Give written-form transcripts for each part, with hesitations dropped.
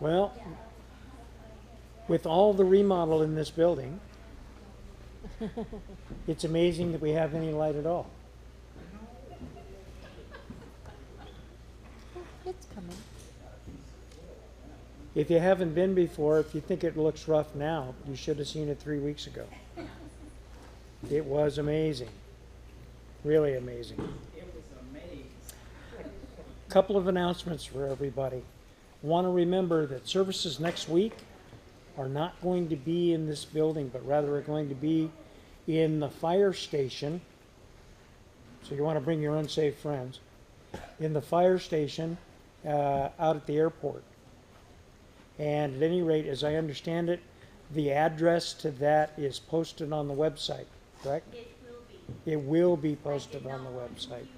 Well, with all the remodel in this building, it's amazing that we have any light at all. It's coming. If you haven't been before, if you think it looks rough now, you should have seen it 3 weeks ago. It was amazing. Really amazing. It was amazing. Couple of announcements for everybody. Want to remember that services next week are not going to be in this building, but rather are going to be in the fire station. So you want to bring your unsafe friends. In the fire station out at the airport. And at any rate, as I understand it, the address to that is posted on the website, correct? It will be. It will be posted on the website.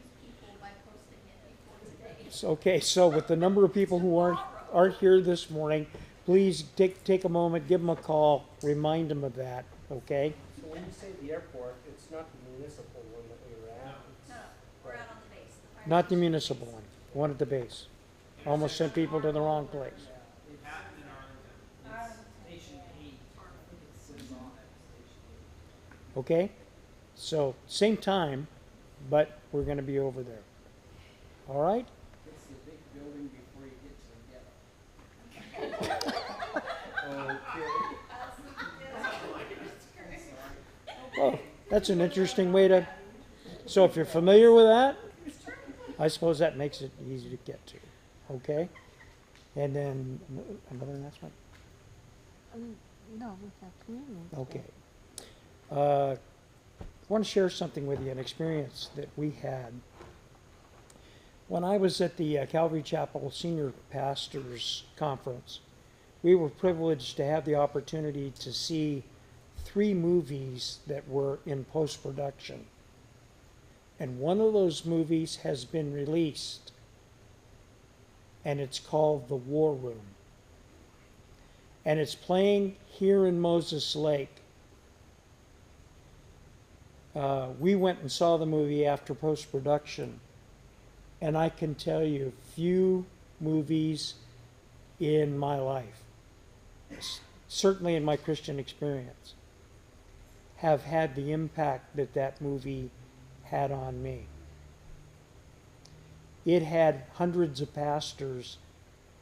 Okay, so with the number of people who aren't here this morning, please take a moment, give them a call, remind them of that, okay? So when you say the airport, it's not the municipal one that we were at? No, we're out on the base. fire Not the station. municipal one at the base. Almost sent people to the wrong place. It happened in Arlington. It's Station 8. I think it sits on at Station Okay? So, same time, but we're going to be over there. All right? 8. It's the big building before you get to the ghetto. Oh, that's an interesting way to. So, if you're familiar with that, I suppose that makes it easy to get to. Okay? And then another announcement? No, we have communion. Okay. I want to share something with you, an experience that we had. When I was at the Calvary Chapel Senior Pastors Conference, we were privileged to have the opportunity to see 3 movies that were in post-production. And one of those movies has been released, and it's called The War Room. And it's playing here in Moses Lake. We went and saw the movie after post-production, and I can tell you, few movies in my life, certainly in my Christian experience, have had the impact that that movie had on me. It had hundreds of pastors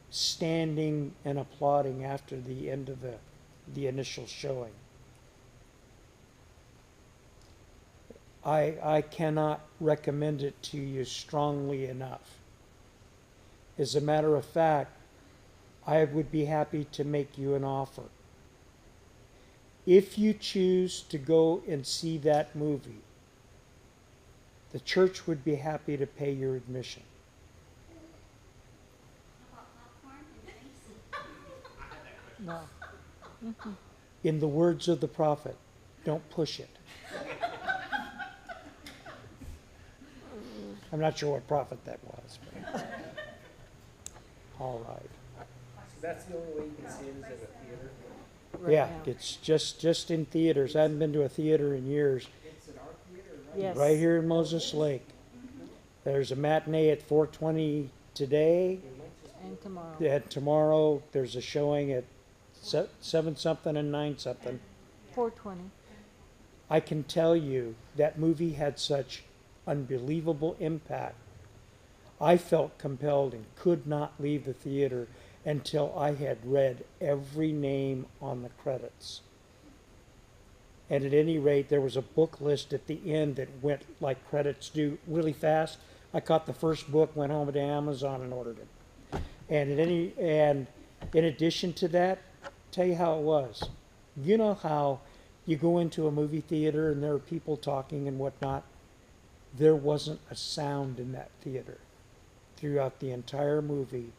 standing and applauding after the end of the initial showing. I cannot recommend it to you strongly enough. As a matter of fact, I would be happy to make you an offer. If you choose to go and see that movie, the church would be happy to pay your admission. Hot popcorn and drinks. No. In the words of the prophet, don't push it. I'm not sure what prophet that was. But. All right. So that's the only way you can see it is at a theater? Right Yeah, now. it's just in theaters. I haven't been to a theater in years. It's at our theater, right? Yes. Right here in Moses Lake. There's a matinee at 4:20 today. And tomorrow. And tomorrow there's a showing at 7 something and 9 something. 4:20. I can tell you that movie had such unbelievable impact. I felt compelled and could not leave the theater until I had read every name on the credits. And at any rate, there was a book list at the end that went like credits do really fast. I caught the first book, went home to Amazon and ordered it. And in addition to that, tell you how it was. You know how you go into a movie theater and there are people talking and whatnot? There wasn't a sound in that theater throughout the entire movie.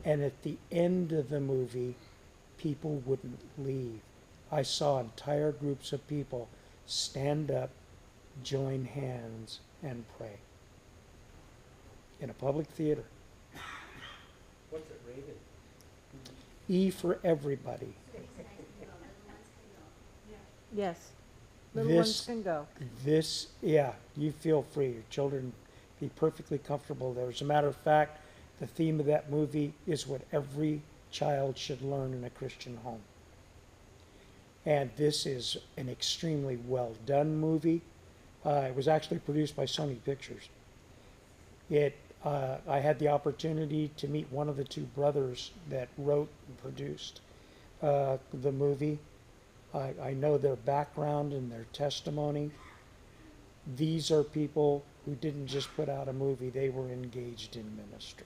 And at the end of the movie, people wouldn't leave. I saw entire groups of people stand up, join hands, and pray. In a public theater. What's it rated? E for everybody. Yes. Little This- ones can go. Yeah, you feel free. Your children be perfectly comfortable there. As a matter of fact, the theme of that movie is what every child should learn in a Christian home. And this is an extremely well done movie. It was actually produced by Sony Pictures. I had the opportunity to meet one of the two brothers that wrote and produced the movie. I know their background and their testimony. These are people who didn't just put out a movie, they were engaged in ministry.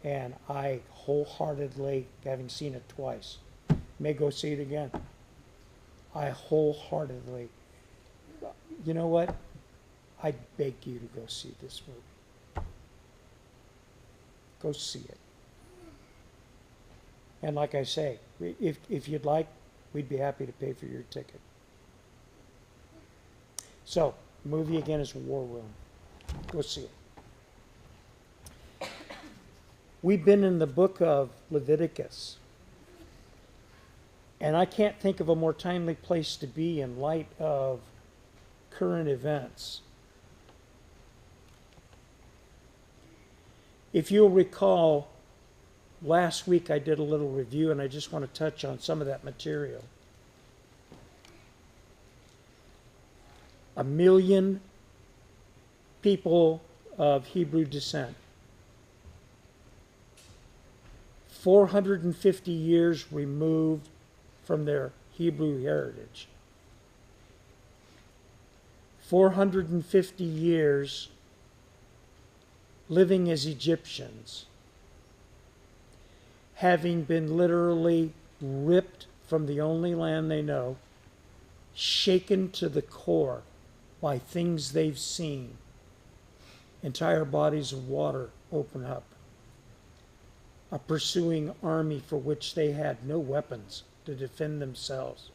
And I wholeheartedly, having seen it twice, may go see it again. I wholeheartedly, you know what? I beg you to go see this movie. Go see it. And like I say, if you'd like, we'd be happy to pay for your ticket. So, the movie again is War Room. Go see it. We've been in the book of Leviticus. And I can't think of a more timely place to be in light of current events. If you'll recall, last week I did a little review and I just want to touch on some of that material. 1 million people of Hebrew descent. 450 years removed from their Hebrew heritage. 450 years living as Egyptians, having been literally ripped from the only land they know, shaken to the core by things they've seen. Entire bodies of water open up. A pursuing army for which they had no weapons to defend themselves.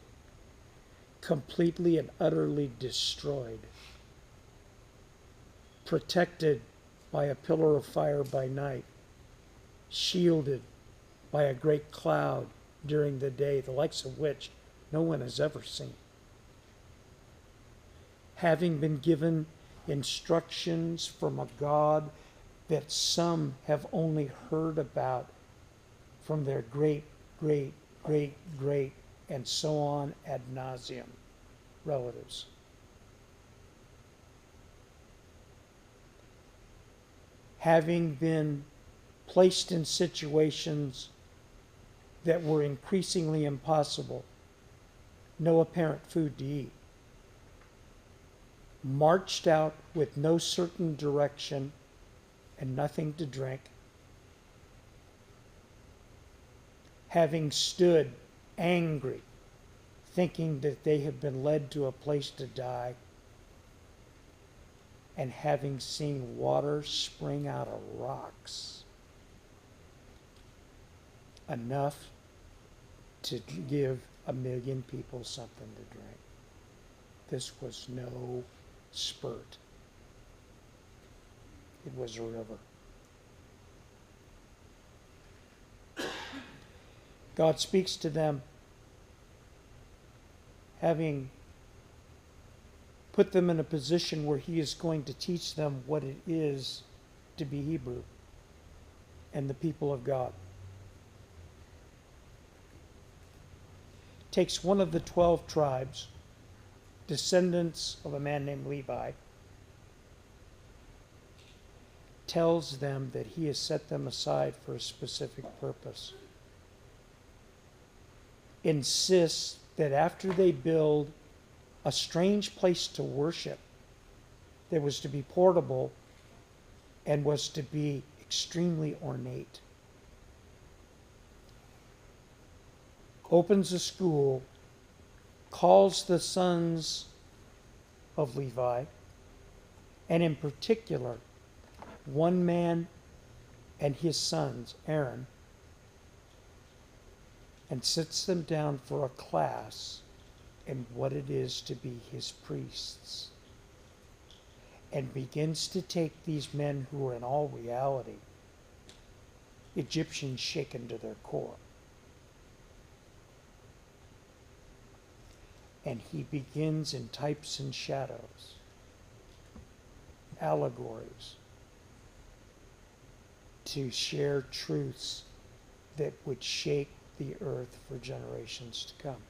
Completely and utterly destroyed. Protected by a pillar of fire by night. Shielded by a great cloud during the day, the likes of which no one has ever seen. Having been given instructions from a God that some have only heard about from their great, great, great, great, and so on ad nauseum relatives. Having been placed in situations that were increasingly impossible, no apparent food to eat, marched out with no certain direction and nothing to drink, having stood angry, thinking that they have been led to a place to die, and having seen water spring out of rocks, enough to give 1 million people something to drink. This was no spurt. It was a river. God speaks to them, having put them in a position where he is going to teach them what it is to be Hebrew and the people of God. Takes one of the 12 tribes, descendants of a man named Levi, tells them that he has set them aside for a specific purpose. Insists that after they build a strange place to worship that was to be portable and was to be extremely ornate, opens a school, calls the sons of Levi, and in particular, one man and his sons, Aaron, and sits them down for a class in what it is to be his priests, and begins to take these men who are in all reality Egyptians shaken to their core. And he begins in types and shadows, allegories, to share truths that would shake the earth for generations to come.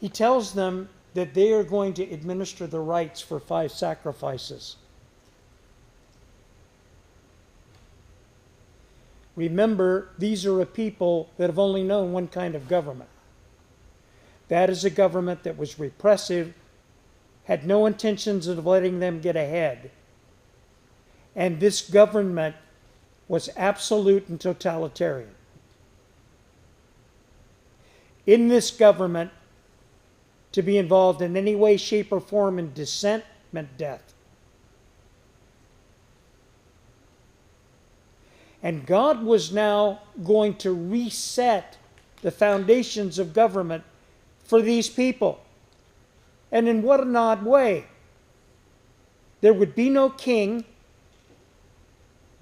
He tells them that they are going to administer the rites for 5 sacrifices. Remember, these are a people that have only known one kind of government. That is a government that was repressive, had no intentions of letting them get ahead. And this government was absolute and totalitarian. In this government, to be involved in any way, shape, or form in dissent meant death. And God was now going to reset the foundations of government for these people. And in what an odd way. There would be no king.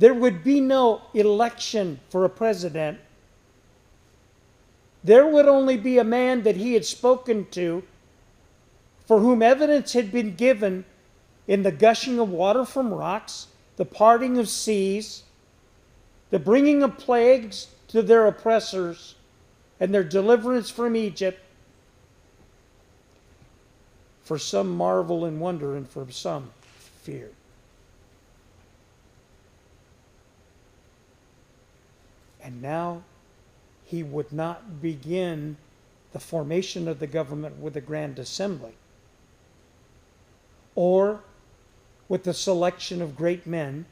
There would be no election for a president. There would only be a man that he had spoken to, for whom evidence had been given in the gushing of water from rocks, the parting of seas, the bringing of plagues to their oppressors, and their deliverance from Egypt. For some marvel and wonder, and for some fear. And now he would not begin the formation of the government with a grand assembly, or with the selection of great men.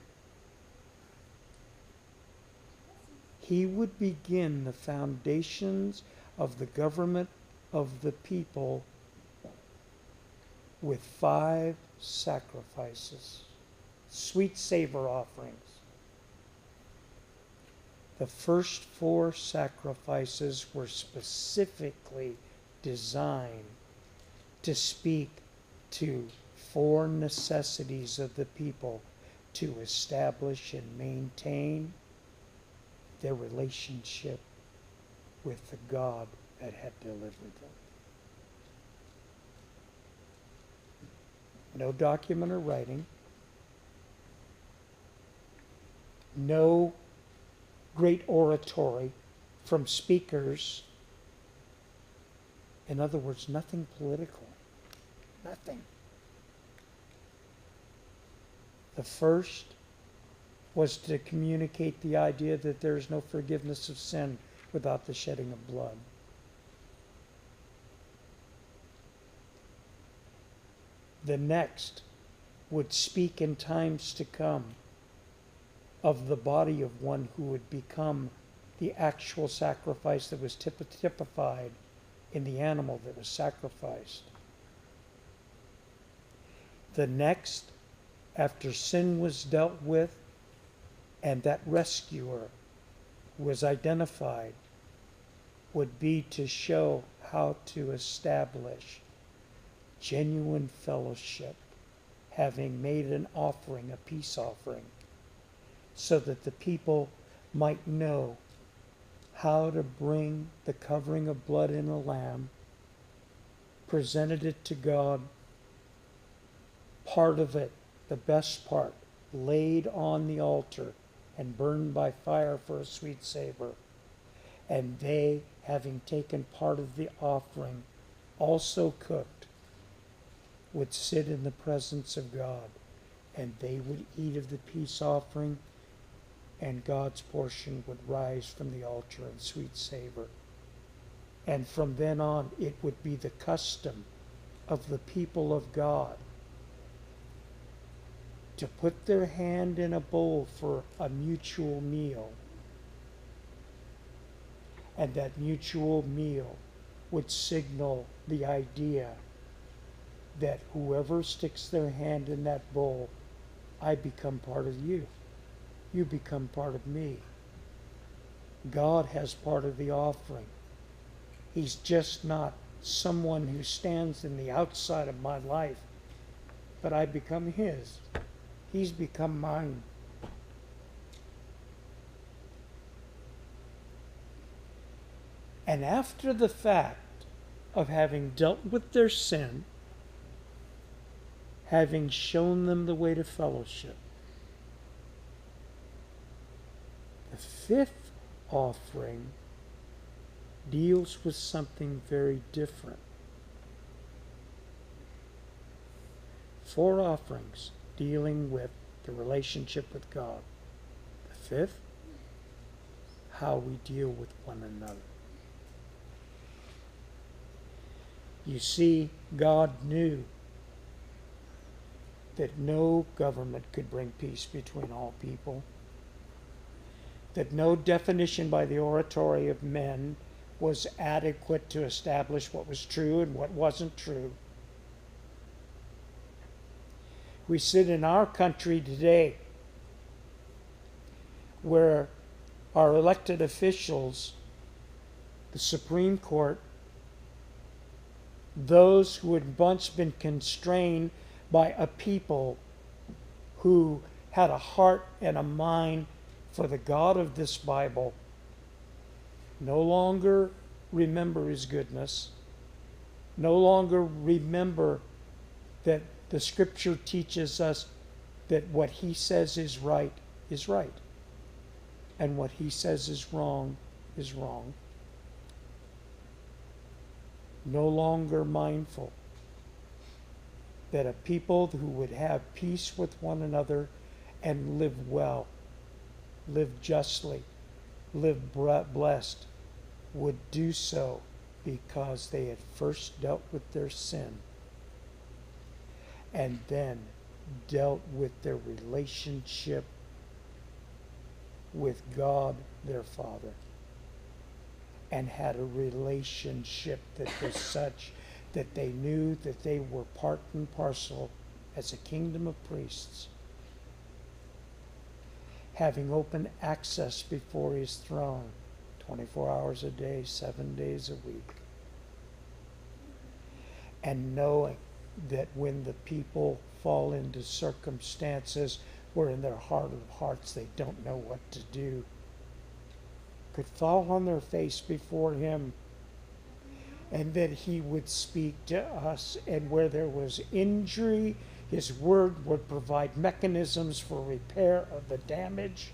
He would begin the foundations of the government of the people with 5 sacrifices, sweet savor offerings. The first 4 sacrifices were specifically designed to speak to 4 necessities of the people to establish and maintain their relationship with the God that had delivered them. No document or writing. No great oratory from speakers. In other words, nothing political. Nothing. The first was to communicate the idea that there is no forgiveness of sin without the shedding of blood. The next would speak in times to come of the body of one who would become the actual sacrifice that was typified in the animal that was sacrificed. The next, after sin was dealt with and that rescuer was identified, would be to show how to establish genuine fellowship, having made an offering, a peace offering, so that the people might know how to bring the covering of blood in a lamb, presented it to God, part of it, the best part, laid on the altar and burned by fire for a sweet savor. And they, having taken part of the offering, also cooked, would sit in the presence of God, and they would eat of the peace offering, and God's portion would rise from the altar in sweet savor. And from then on, it would be the custom of the people of God to put their hand in a bowl for a mutual meal. And that mutual meal would signal the idea that whoever sticks their hand in that bowl, I become part of you. You become part of me. God has part of the offering. He's just not someone who stands in the outside of my life, but I become his. He's become mine. And after the fact of having dealt with their sin, having shown them the way to fellowship, fifth offering deals with something very different. 4 offerings dealing with the relationship with God. The fifth, how we deal with one another. You see, God knew that no government could bring peace between all people, that no definition by the oratory of men was adequate to establish what was true and what wasn't true. We sit in our country today where our elected officials, the Supreme Court, those who had once been constrained by a people who had a heart and a mind for the God of this Bible, no longer remember his goodness, no longer remember that the Scripture teaches us that what he says is right, and what he says is wrong. No longer mindful that a people who would have peace with one another and live well, live justly, live blessed, would do so because they had first dealt with their sin and then dealt with their relationship with God, their Father, and had a relationship that was such that they knew that they were part and parcel as a kingdom of priests, having open access before his throne 24 hours a day, 7 days a week, and knowing that when the people fall into circumstances where in their heart of hearts they don't know what to do, could fall on their face before him, and that he would speak to us, and where there was injury, his word would provide mechanisms for repair of the damage,